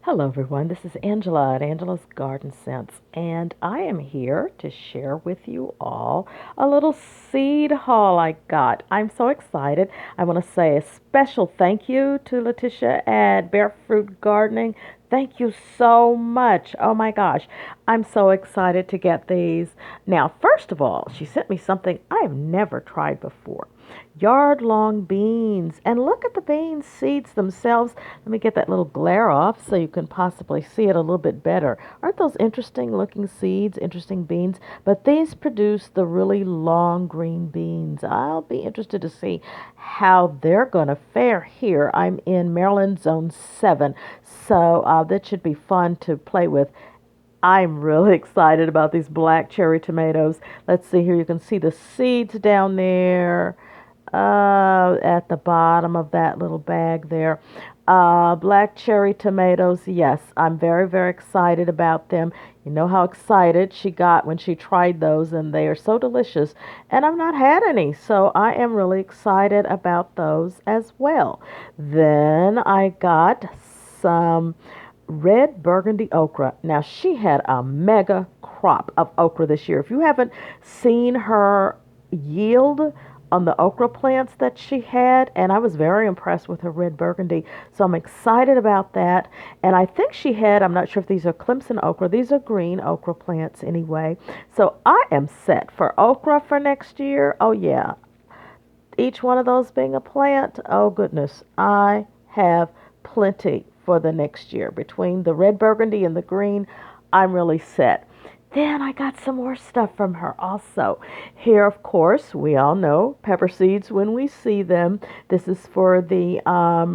Hello, everyone. This is Angela at Angela's Garden Sense, and I am here to share with you all a little seed haul I got. I'm so excited. I want to say a special thank you to Letitia at BEARFRUIT Gardening. Thank you so much. Oh my gosh, I'm so excited to get these. Now, first of all, she sent me something I've never tried before. Yard long beans. And look at the bean seeds themselves. Let me get that little glare off so you can possibly see it a little bit better. Aren't those interesting looking seeds, interesting beans? But these produce the really long green beans. I'll be interested to see how they're going to fare here. I'm in Maryland Zone 7, so that should be fun to play with. I'm really excited about these black cherry tomatoes. Let's see here. You can see the seeds down there at the bottom of that little bag there. Black cherry tomatoes. Yes, I'm very, very excited about them. You know how excited she got when she tried those, and they are so delicious. And I've not had any, so I am really excited about those as well. Then I got some red burgundy okra. Now, she had a mega crop of okra this year. If you haven't seen her yield on the okra plants that she had, and I was very impressed with her red burgundy. So I'm excited about that. And I think she had, I'm not sure if these are Clemson okra, these are green okra plants anyway. So I am set for okra for next year. Oh, yeah. Each one of those being a plant, oh goodness, I have plenty for the next year. Between the red burgundy and the green, I'm really set. Then I got some more stuff from her also. Here, of course, we all know pepper seeds when we see them. This is for the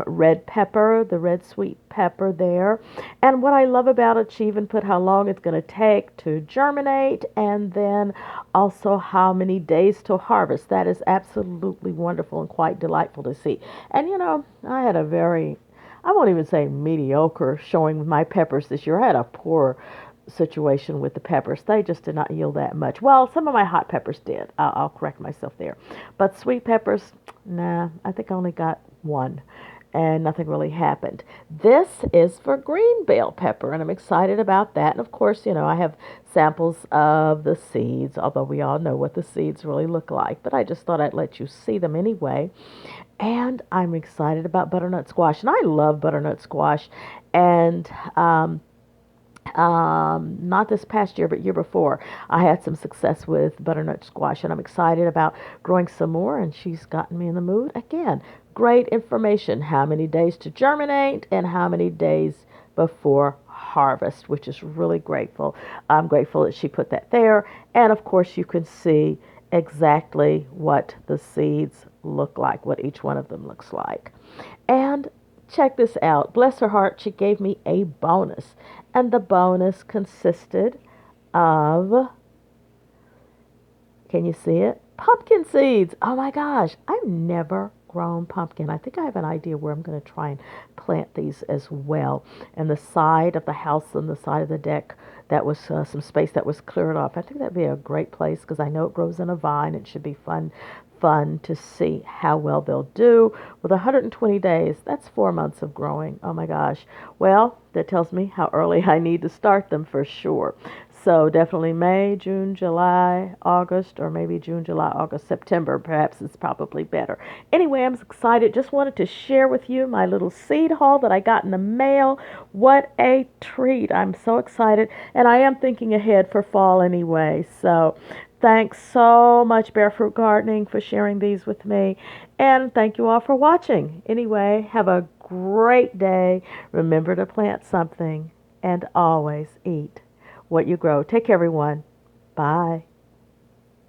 red pepper, the red sweet pepper there. And what I love about it, she even put how long it's going to take to germinate and then also how many days to harvest. That is absolutely wonderful and quite delightful to see. And I had a very, I won't even say mediocre showing with my peppers this year. I had a poor situation with the peppers. They just did not yield that much. Well, some of my hot peppers did. I'll correct myself there. But sweet peppers, nah, I think I only got one. And nothing really happened. This is for green bell pepper, and I'm excited about that. And of course, I have samples of the seeds, although we all know what the seeds really look like. But I just thought I'd let you see them anyway. And I'm excited about butternut squash, and I love butternut squash. And not this past year, but year before, I had some success with butternut squash, and I'm excited about growing some more. And she's gotten me in the mood again. Great information: how many days to germinate and how many days before harvest, which is really grateful. I'm grateful that she put that there, and of course, you can see exactly what the seeds look like, what each one of them looks like, and check this out. Bless her heart, she gave me a bonus. And the bonus consisted of, can you see it? Pumpkin seeds. Oh my gosh, I've never grown pumpkin. I think I have an idea where I'm going to try and plant these as well. And the side of the house and the side of the deck, that was some space that was cleared off. I think that'd be a great place because I know it grows in a vine. It should be fun to see how well they'll do. With 120 days, that's 4 months of growing. Oh my gosh. Well, that tells me how early I need to start them for sure. So definitely May, June, July, August, or maybe June, July, August, September. Perhaps it's probably better. Anyway, I'm excited. Just wanted to share with you my little seed haul that I got in the mail. What a treat. I'm so excited. And I am thinking ahead for fall anyway. So thanks so much, Barefoot Gardening, for sharing these with me. And thank you all for watching. Anyway, have a great day. Remember to plant something and always eat what you grow. Take care, everyone. Bye.